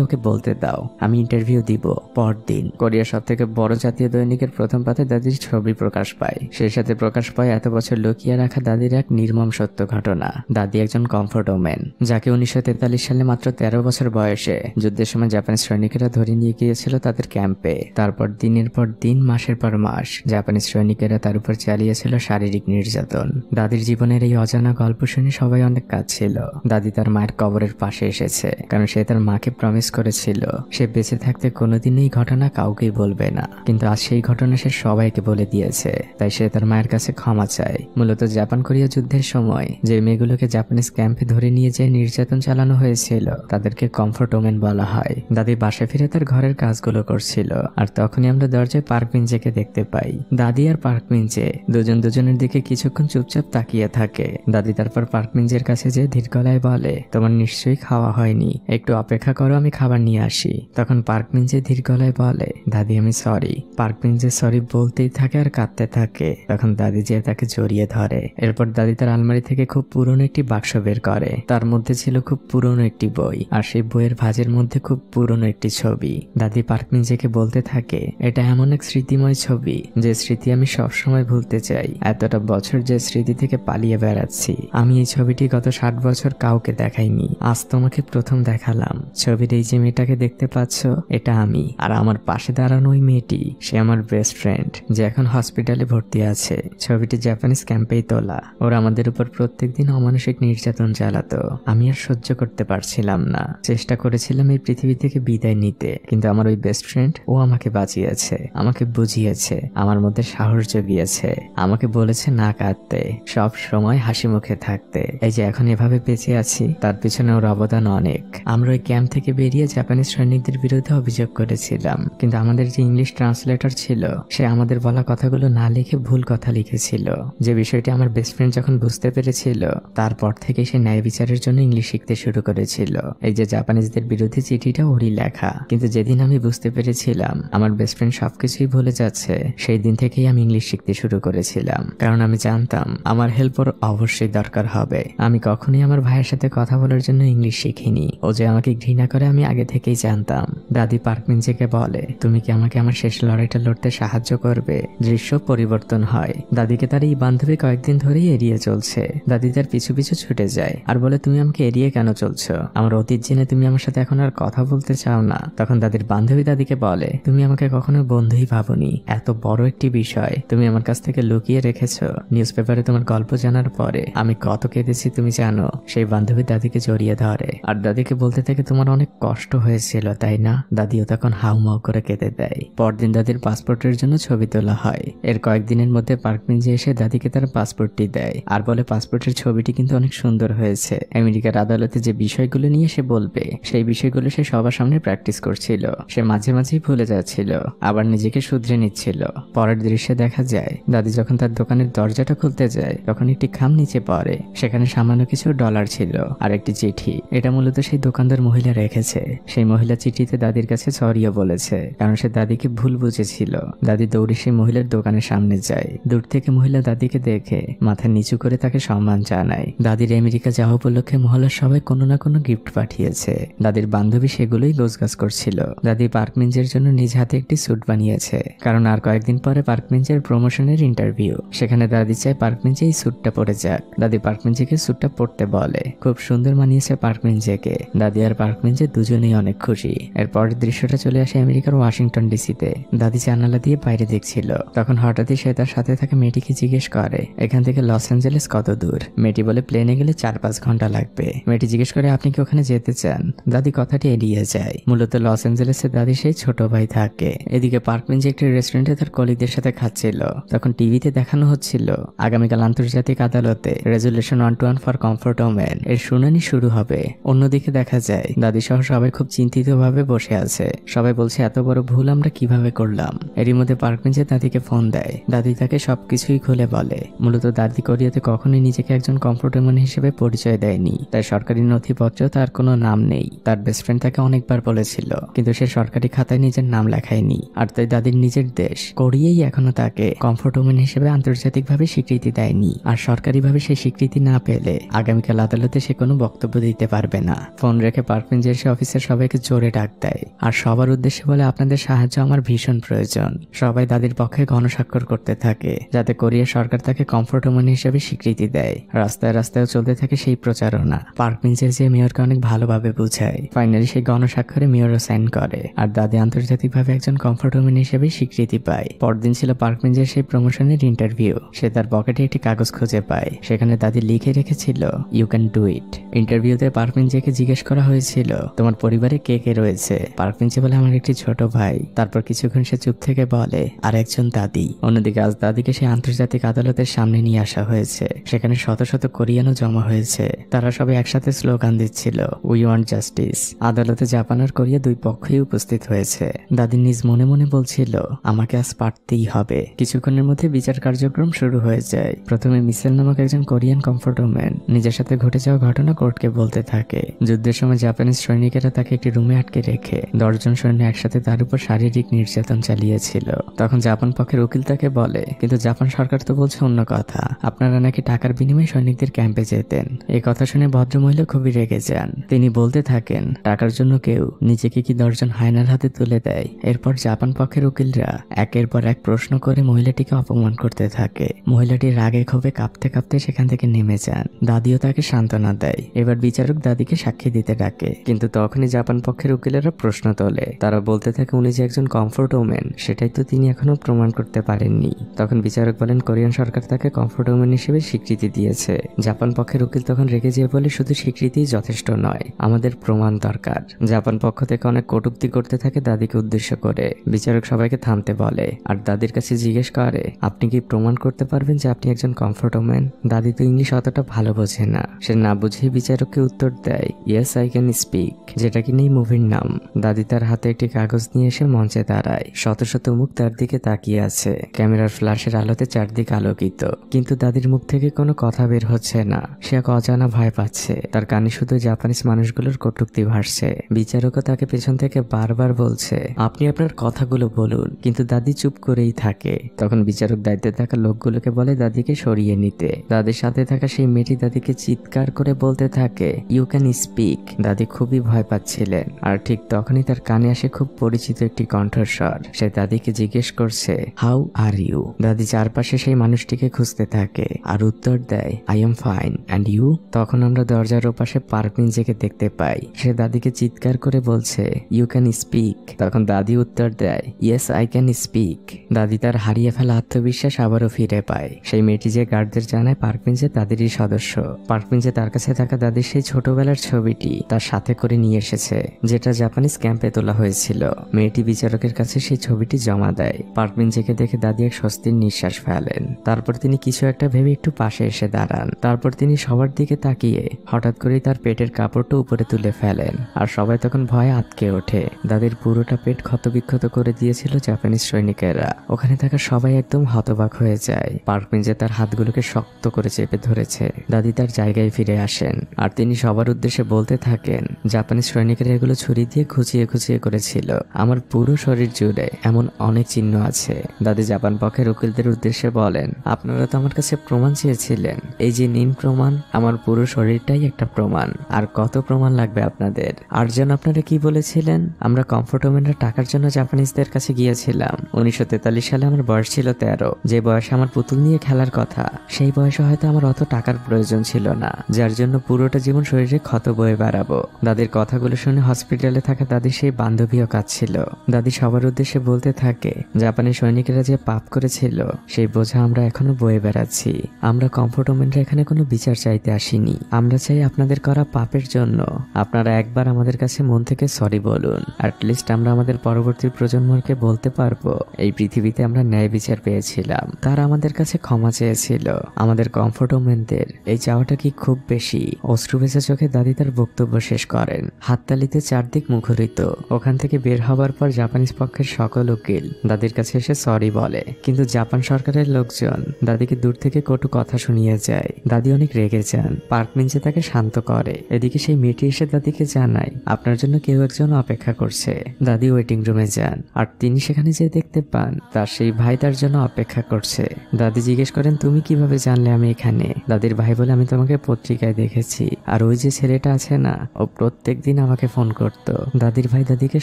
ওকে বলতে দাও, আমি ইন্টারভিউ দিব পরদিন। কোরিয়ার সব থেকে বড় জাতীয় দৈনিকের প্রথম পাতায় দাদির ছবি প্রকাশ পায়। সেই সাথে প্রকাশ পায় এত বছর লুকিয়ে রাখা দাদির এক নির্মম সত্য ঘটনা। দাদি একজন কমফোর্ট ওমেন, যাকে 1943 সালে মাত্র 13 বছর বয়সে যুদ্ধের সময় জাপানি সৈনিকেরা ধরে নিয়ে গিয়েছিল তাদের ক্যাম্পে। তারপর দিনের পর দিন, মাসের পর মাস জাপানি সৈনিকেরা তার উপর চালিয়েছিল শারীরিক নির্যাতন। দাদির জীবনের এই অজানা গল্প শুনে সবাই অনেক কাঁদছিল। দাদি তার মায়ের কবরের পাশে এসেছে, কারণ সে তার মাকে প্রমিস করেছিল সে বেঁচে থাকতে কোনোদিন এই ঘটনা কাউকেই বলবে না, কিন্তু আজ সেই ঘটনা সে সবাইকে বলে দিয়েছে। তাই সে তার মায়ের কাছে ক্ষমা চায়। মূলত জাপান কোরিয়া যুদ্ধের সময় যে মেয়েগুলোকে জাপানিজ ক্যাম্পে ধরে নিয়ে যে নির্যাতন চালানো হয়েছিল তাদেরকে কমফোর্ট ওমেন বলা হয়। দাদি বাসায় ফিরে তার ঘরের কাজগুলো করছিল, আর তখনই আমরা দরজায় পার্ক মিঞ্জেকে দেখতে পাই। দাদি আর পার্ক মিঞ্জে দুজন দুজনের দিকে কিছুক্ষণ চুপচাপ তাকিয়ে থাকে। দাদি তারপর পার্ক মিঞ্জের কাছে যে ধীর গলায় বলে তোমার নিশ্চয়ই খাওয়া হয়নি, একটু অপেক্ষা করো, আমি খাবার নিয়ে আসি। তখন পার্ক মিঞ্জে ধীর গলায় বলে দাদি আমি সরি। পার্ক মিঞ্জে সরি বলতেই থাকে আর কাঁদতে থাকে। তখন দাদি যে তাকে জড়িয়ে ধরে। এরপর দাদি তার আলমারি থেকে খুব পুরনো একটি বাক্স বের করে। তার মধ্যে ছিল খুব পুরনো একটি বই, আর সেই বইয়ের ভাঁজের মধ্যে খুব পুরনো একটি ছবি। দাদি পার্ক মিঞ্জেকে বলতে থাকে এটা এমন এক স্মৃতিময় ছবি যে স্মৃতি আমি সবসময় ভুলতে চাই। এতটা বছর যে স্মৃতি থেকে পালিয়ে বেড়াচ্ছি, আমি এই ছবিটি গত 60 বছর কাউকে দেখাইনি, আজ তোমাকে প্রথম দেখালাম। ছবির এই যে মেয়েটাকে দেখতে পাচ্ছ এটা আমি, আর আমার পাশে দাঁড়ানো ওই মেয়েটি সে আমার বেস্ট ফ্রেন্ড যে এখন হসপিটালে ভর্তি আছে। ছবিটি জাপানিজ ক্যাম্পেই তোলা। ওরা আমাদের উপর প্রত্যেকদিন অমানসিক নির্যাতন চালাতো। আমি আর সহ্য করতে পারছিলাম না, চেষ্টা করেছিলাম এই পৃথিবী থেকে বিদায় নিতে, কিন্তু আমার ওই বেস্ট ফ্রেন্ড ও আমাকে বাঁচিয়েছে, আমাকে বুঝিয়েছে, আমার মধ্যে সাহস জগিয়েছে, আমাকে বলেছে না কাঁদতে, সব সময় হাসি মুখে থাকতে। এই যে এখন এভাবে বেঁচে আছি তার পিছনে ওর অবদান অনেক। আমরা ওই ক্যাম্প থেকে বেরিয়ে জাপানিজ সৈনিকদের বিরুদ্ধে অভিযোগ করেছিলাম, কিন্তু আমাদের যে ইংলিশ ট্রান্সলেটর ছিল সে আমাদের বলা কথাগুলো না লিখে ভুল কথা লিখেছিল। যে বিষয়টি আমার বেস্ট ফ্রেন্ড যখন বুঝতে পেরেছিল তারপর থেকে সে ন্যায় বিচারের জন্য ইংলিশ শিখতে শুরু করেছিল। এই যে জাপানিজদের বিরুদ্ধে চিঠিটা ওরই লেখা। কিন্তু যেদিন আমি বুঝতে পেরেছিলাম আমার বেস্ট ফ্রেন্ড সবকিছুই ভুলে যাচ্ছে, সেই দিন থেকেই আমি ইংলিশ শিখতে শুরু করেছিলাম, কারণ আমি জানতাম আমার হেল্প ওর অবশ্যই দরকার হবে। আমি কখনোই আমার ভাইয়ের সাথে কথা বলার জন্য ইংলিশ শিখিনি। ও যে আমাকে ঘৃণা করে আমি আগে থেকেই জানতাম। দাদি পার্ক মিঞ্জেকে বলে তুমি কি আমাকে আমার শেষ লড়াইটা লড়তে সাহায্য করবে? দৃশ্য পরিবর্তন হয়। দাদিকে তার এই বান্ধবী কয়েকদিন ধরেই এড়িয়ে চলছে। দাদি তার পিছু পিছু ছুটে যায় আর বলে তুমি আমাকে এড়িয়ে কেন চলছো? আমার অতীত জেনে তুমি আমার সাথে এখন আর কথা বলতে চাও না। তখন দাদির বান্ধবী দাদিকে বলে তুমি আমাকে কখনো বন্ধুই ভাবনি, এত বড় একটি বিষয় তুমি আমার কাছ থেকে লুকিয়ে রেখেছো। নিউজ পেপারে তোমার গল্প জানার পরে আমি কত কেঁদেছি তুমি জানো। সেই বান্ধবী দাদিকে জড়িয়ে ধরে আর দাদিকে বলতে থাকে তোমার অনেক কষ্ট হয়েছিল তাই না? দাদিও তখন হাউমাউ করে কেঁদে দেয়। পরদিন দাদির পাসপোর্টের জন্য ছবি তোলা হয়। এর কয়েকদিনের মধ্যে পার্ক মিঞ্জে এসে দাদিকে তার পাসপোর্টটি দেয় আর বলে পাসপোর্টের ছবিটি কিন্তু অনেক সুন্দর হয়েছে। আমেরিকার আদালতে যে বিষয়গুলো নিয়ে সে বলবে সেই বিষয়গুলো সে সবার সামনে প্র্যাকটিস করছিল। সে মাঝে মাঝেই ভুলে যাচ্ছিল, আবার নিজেকে শুধরে নিচ্ছিল। পরের দৃশ্যে দেখা যায় দাদি যখন তার দোকানের দরজাটা খুলতে যায় তখন একটি খাম নিচে পড়ে। সেখানে সামান্য কিছু ডলার ছিল আর একটি চিঠি। এটা মূলত সেই দোকানদার মহিলা রেখেছে। সেই মহিলা চিঠিতে দাদির কাছে সরিও বলেছে, কারণ সে দাদিকে ভুল বুঝেছিল। দাদি দৌড়ে সেই মহিলার দোকানের সামনে যায়। দূর থেকে মহিলা দাদিকে দেখে মাথা নিচু করে তাকে সম্মান জানায়। দাদির আমেরিকা যাওয়া উপলক্ষে মহল্লার সবাই কোনো না কোনো গিফট পাঠিয়েছে। দাদির বান্ধবী সেগুলোই গোছগাছ করছিল। দাদি পার্ক মিঞ্জের জন্য নিজ হাতে একটি স্যুট বানিয়েছে, কারণ আর কয়েকদিন পরে পার্ক মিঞ্জের প্রমোশনের ইন্টারভিউ। সেখানে দাদি চায় পার্ক মিঞ্জে এই স্যুটটা পরে যাক। দাদি পার্ক মিঞ্জেকে স্যুটটা পরতে বলে। খুব সুন্দর মানিয়েছে পার্ক মিঞ্জেকে। দাদি আর পার্ক মিঞ্জে দুজনেই অনেক খুশি। এরপরের দৃশ্যটা চলে আসে আমেরিকার ওয়াশিংটন ডিসিতে। দাদি জানালা দিয়ে বাইরে দেখছিল। তখন হঠাৎই সে তার সাথে থাকা মেয়েটিকে জিজ্ঞেস করে এখান থেকে লস অ্যাঞ্জেলেস কত দূর? মেয়েটি বলে প্লেনে গেলে 4-5 ঘন্টা ঘন্টা লাগবে। মেয়েটি জিজ্ঞেস করে আপনি কি ওখানে যেতে চান? দাদি কথাটি এড়িয়ে যায়। মূলত লস অ্যাঞ্জেলেসে দাদি সেই ছোট ভাই থাকে। এদিকে পার্ক বেঞ্চে একটি রেস্টুরেন্টে তার কলিগদের সাথে খাচ্ছিল। তখন টিভিতে দেখানো হচ্ছিল আগামীকাল আন্তর্জাতিক আদালতে রেজুলেশন 121 ফর কমফোর্ট ওমেন এর শুনানি শুরু হবে। অন্যদিকে দেখা যায় দাদি সহ সবাই খুব চিন্তিতভাবে বসে আছে। সবাই বলছে এত বড় ভুল আমরা কিভাবে করলাম। এরই মধ্যে পার্ক বেঞ্চে দাদিকে ফোন দেয়। দাদি তাকে সবকিছুই খুলে বলে। মূলত দাদি কোরিয়াতে কখনোই নিজেকে একজন কমফোর্ট ওমেন হিসেবে পরিচয় দেয়নি। তাই সরকারি নথিপত্র তার কোনো নাম নেই। তার বেস্ট ফ্রেন্ড তাকে অনেকবার বলেছিল, কিন্তু সে সরকারি খাতায় নিজের নাম লেখায়নি। আর তাই দাদির নিজের দেশ কোরিয়াই এখনো তাকে কমফোর্ট ওমেন হিসেবে আন্তর্জাতিকভাবে স্বীকৃতি দেয়নি। আর সরকারিভাবে সেই স্বীকৃতি না পেলে আগামীকাল আদালতে সে কোনো বক্তব্য দিতে পারবে না। ফোন রেখে পার্ক বেঞ্চে এসে অফিসের সবাইকে জোরে ডাক দেয় আর সবার উদ্দেশ্যে বলে আপনাদের সাহায্য আমার ভীষণ প্রয়োজন। সবাই দাদির পক্ষে গণস্বাক্ষর করতে থাকে যাতে কোরিয়া সরকার তাকে কমফোর্ট ওমেন হিসেবে স্বীকৃতি দেয়। রাস্তায় রাস্তায় চলতে থাকে সেই প্রচারণা। পার্ক বেঞ্চের যে মেয়রকে অনেক ভালোভাবে বুঝায়। ফাইনালি সেই গণস্বাক্ষরে মেয়রও সাইন করে আর দাদি আন্তর্জাতিকভাবে একজন কমফোর্ট ওমেন হিসেবে স্বীকৃতি পায়। পরদিন ছিল পার্ক বেঞ্চের সেই প্রমোশনের ইন্টারভিউ। সে তার পকেটে একটি কাগজ খুঁজে পায়। সেখানে দাদি লিখে রেখেছিল ইউ ক্যান ডু ইট। ইন্টারভিউতে পার্ক বেঞ্চেকে জিজ্ঞেস করা হয়েছিল তোমার পরিবারে কে কে রয়েছে। পার্ক বেঞ্চে বলে আমার একটি ছোট ভাই। তারপর কিছুক্ষণ সে চুপ থেকে বলে আর একজন দাদি। অন্যদিকে আজ দাদিকে সেই আন্তর্জাতিক আদালতের সামনে নিয়ে আসা হয়েছে। সেখানে শত শত কোরিয়ানও জমা হয়েছে। তারা সবাই একসাথে স্লোগান দিচ্ছিল উই ওয়ান্ট জাস্টিস। আদালতে জাপান আর কোরিয়া দুই পক্ষই উপস্থিত হয়েছে। দাদি নিজ মনে মনে বলছিল আমাকে আজ পারতেই হবে। কিছুক্ষণের মধ্যে বিচার কার্যক্রম শুরু হয়ে যায়। প্রথমে মিসেল নামক একজন কোরিয়ান কমফোর্ট ওমেন নিজের সাথে ঘটে যাওয়া ঘটনা কোর্টকে বলতে থাকে। যুদ্ধের সময় জাপানিজ সৈনিকেরা তাকে একটি রুমে আটকে রেখে 10 জন সৈন্য একসাথে তার উপর শারীরিক নির্যাতন চালিয়েছিল। তখন জাপান পক্ষের উকিল তাকে বলে কিন্তু জাপান সরকার তো বলছে অন্য কথা, আপনারা নাকি টাকার বিনিময়ে সৈনিকদের ক্যাম্পে যেতেন। এই কথা শুনে ভদ্রমহিলা খুবই রেগে যান। তিনি বলতে থাকেন টাকার জন্য কেউ নিজেকে কি 10 জন হায়নার হাতে তুলে দেয়। এরপর জাপান পক্ষের উকিলরা একের পর এক প্রশ্ন করে মহিলাটিকে অপমান করতে থাকে। মহিলাটি রাগে ক্ষোভে কাঁপতে কাঁপতে সেখান থেকে নেমে যান। দাদিও তাকে সান্ত্বনা দেয়। এবার বিচারক দাদিকে সাক্ষী দিতে ডাকে, কিন্তু তখনই জাপান পক্ষের উকিলেরা প্রশ্ন তোলে। তারা বলতে থাকে উনি যে একজন কমফোর্ট ওমেন সেটাই তো তিনি এখনো প্রমাণ করতে পারেননি। তখন বিচারক বলেন কোরিয়ান সরকার তাকে কমফোর্ট ওমেন হিসেবে স্বীকৃতি দিয়েছে। জাপান পক্ষের উকিল তখন রেগে যেয়ে বলে শুধু স্বীকৃতিই যথেষ্ট নয়, আমাদের প্রমাণ দরকার। জাপান পক্ষ থেকে অনেক কটূক্তি করতে থাকে দাদিকে উদ্দেশ্য করে। বিচারক সবাইকে থামতে বলে আর দাদির কাছে জিজ্ঞেস করে আপনি কি প্রমাণ করতে পারবেন যে আপনি একজন কমফোর্ট ওমেন। দাদি তো ইংলিশ অতটা ভালো বোঝে না। সে না বুঝেই বিচারককে উত্তর দেয় ইয়েস আই ক্যান স্পিক, যেটা কিনা এই মুভির নাম। দাদি তার হাতে একটি কাগজ নিয়ে এসে মঞ্চে দাঁড়ায়। শত শত মুখ তার দিকে তাকিয়ে আছে। ক্যামেরার ফ্ল্যাশের আলোতে চারদিক আলোকিত, কিন্তু দাদির মুখ থেকে কোনো কথা বের হচ্ছে না। সে এক অজানা ভয় পাচ্ছে। তার কানে শুধু জাপানিজ মানুষগুলোর কটূক্তি ভাসছে। বিচারকও তাকে পেছন থেকে বারবার বলছে আপনি আপনার কথাগুলো বলুন, কিন্তু দাদি চুপ করেই থাকে। তখন বিচারক দায়িত্বে থাকা লোকগুলোকে বলে দাদিকে সরিয়ে নিতে। দাদির সাথে থাকা সেই মেয়েটি দাদিকে চিৎকার করে বলতে থাকে ইউ ক্যান স্পিক। দাদি খুবই ভয় পাচ্ছিলেন। আর ঠিক তখনই তার কানে আসে খুব পরিচিত একটি কণ্ঠস্বর। সে দাদিকে জিজ্ঞেস করছে হাউ আর ইউ। দাদি চারপাশে সেই মানুষটিকে খুঁজতে থাকে আর উত্তর দেয় I am fine and you. তখন আমরা দরজার ওপাশে পার্ক বেঞ্চকে দেখতে পাই। সে দাদিকে চিৎকার করে বলছে ইউ ক্যান স্পিক। তখন দাদি উত্তর দেয় ইয়েস আই ক্যান স্পিক। দাদি তার হারিয়ে ফেলা আত্মবিশ্বাস আবারও ফিরে পায়। সেই মেয়েটি যে গার্ডদের জানায় পার্ক বেঞ্চে তাদেরই সদস্য। পার্ক বেঞ্চে তার কাছে থাকা দাদির সেই ছোটবেলার ছবিটি তার সাথে করে নিয়ে এসেছে, যেটা জাপানিজ ক্যাম্পে তোলা হয়েছিল। মেয়েটি বিচারকের কাছে সেই ছবিটি জমা দেয়। পার্ক বেঞ্চকে দেখে দাদি এক স্বস্তির নিঃশ্বাস ফেলেন। তারপর তিনি কিছু একটা ভেবে একটু পাশে এসে দাঁড়ান। তারপর তিনি সবার দিকে তাকিয়ে হঠাৎ করেই তার পেটের কাপড়টা উপরে তুলে ফেলেন আর সবাই তখন ভয়ে আটকে ওঠে। দাদির পুরোটা পেট ক্ষতবিক্ষত করে দিয়েছিল জাপানিজ সৈনিকেরা। ওখানে থাকা সবাই একদম হতবাক হয়ে যায়। পার্ক বেঞ্চে তার হাতগুলোকে শক্ত করে চেপে ধরেছে। দাদি তার জায়গায় ফিরে আসেন আর তিনি সবার উদ্দেশ্যে বলতে থাকেন জাপানিজ সৈনিকেরা এগুলো ছুরি দিয়ে খুঁচিয়ে খুঁচিয়ে করেছিল। আমার পুরো শরীর জুড়ে এমন অনেক চিহ্ন আছে। দাদি জাপান পক্ষের উকিলদের উদ্দেশ্যে বলেন আপনারা তো আমার কাছে প্রমাণ চেয়েছিলেন, এই যে নিন প্রমাণ। আমার পুরো শরীরটাই একটা প্রমাণ। আর কত প্রমাণ লাগবে আপনাদের? আর যেন আপনারা কি বলেছিলেন আমরা কমফোর্ট ওমেনরা টাকার জন্য জাপানিজদের কাছে গিয়েছিলাম। 1943 সালে আমার বয়স ছিল 13। যে বয়সে আমার পুতুল নিয়ে খেলার কথা, সেই বয়সে হয়তো আমার অত টাকার প্রয়োজন ছিল না, যার জন্য পুরোটা জীবন শরীরে ক্ষত বয়ে বেড়াবো। দাদির কথাগুলো শুনে হসপিটালে থাকা দাদির সেই বান্ধবীও কাঁদছিল। দাদি সবার উদ্দেশ্যে বলতে থাকে জাপানি সৈনিকেরা যে পাপ করেছিল সেই বোঝা আমরা এখনো বয়ে বেড়াচ্ছি। আমরা কমফোর্ট ওমেনরা এখানে কোনো বিচার চাইতে আসিনি। চাইনি। আমরা চাই আপনাদের করা পাপের জন্য আপনারা একবার আমাদের কাছে মন থেকে সরি বলুন। অ্যাটলিস্ট আমরা আমাদের পরবর্তী প্রজন্মকে বলতে পারবো এই পৃথিবীতে আমরা ন্যায় বিচার পেয়েছিলাম। তারা আমাদের কাছে ক্ষমা চেয়েছিল। আমাদের কমফোর্ট ওমেনদের এই চাওয়াটা কি খুব বেশি? অশ্রু ভেজা চোখে দাদি তার বক্তব্য শেষ করেন। হাততালিতে চারদিক মুখরিত। ওখান থেকে বের হবার পর জাপানিজ পক্ষের সকল উকিল দাদির কাছে এসে সরি বলে, কিন্তু জাপান সরকারের লোকজন দাদিকে দূর থেকে কটু কথা শুনিয়ে যায়। দাদি অনেক রেগে যান। পার্ক মিঞ্চে তাকে শান্ত করে। এদিকে সেই মেয়েটি এসে দাদিকে জানায় আপনার জন্য কেউ একজন অপেক্ষা করছে। দাদি ওয়েটিং রুমে যান আর তিনি সেখানে যে দেখতে পান তার সেই ভাই তার জন্য অপেক্ষা করছে। দাদি জিজ্ঞেস করেন তুমি কিভাবে জানলে আমি এখানে? দাদির ভাই বলে আমি তোমাকে পত্রিকায় দেখেছি, আর ওই যে ছেলেটা আছে না, ও প্রত্যেক দিন আমাকে ফোন করত। দাদির ভাই দাদিকে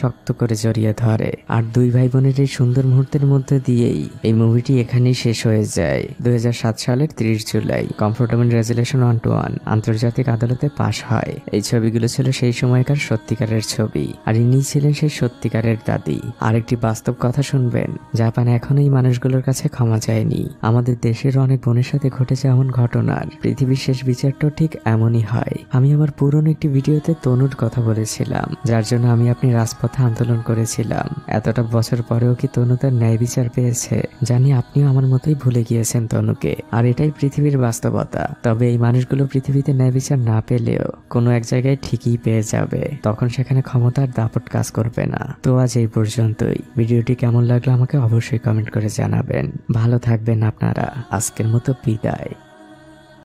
শক্ত করে জড়িয়ে ধরে। আর দুই ভাই বোনের এই সুন্দর মুহূর্তের মধ্যে দিয়েই এই মুভিটি এখানেই শেষ হয়ে যায়। 2007 সালের 30 জুলাই কমফোর্টেবল রেজুলেশন 121 আন্তর্জাতিক আদালতে পাশ হয়। এই ছবিগুলো ছিল সেই সময়কার সত্যিকারের ছবি, আর ইনি ছিলেন সেই সত্যিকারের দাদি। আরেকটি বাস্তব কথা শুনবেন, জাপান এখনো এই মানুষগুলোর কাছে ক্ষমা চায়নি। আমাদের দেশের অনেক বোনের সাথে ঘটেছে এমন ঘটনার পৃথিবীর শেষ বিচারটা ঠিক এমনই হয়। আমি আমার পুরনো একটি ভিডিওতে তনুর কথা বলেছিলাম, যার জন্য আমি আপনি রাজপথে আন্দোলন করেছিলাম। এতটা বছর পরেও কি তনু তার ন্যায় বিচার পেয়েছে? জানি আপনিও আমার মতোই ভুলে গিয়েছেন তনুকে, আর এটাই পৃথিবীর বাস্তবতা। তবে এই মানুষগুলো পৃথিবীতে ন্যায় বিচার না পেলেও কোনো এক জায়গায় ঠিকই পেয়ে যাবে। তখন সেখানে ক্ষমতার দাপট কাজ করবে না। তো আজ এই পর্যন্তই। ভিডিওটি কেমন লাগলো আমাকে অবশ্যই কমেন্ট করে জানাবেন। ভালো থাকবেন আপনারা। আজকের মতো বিদায়।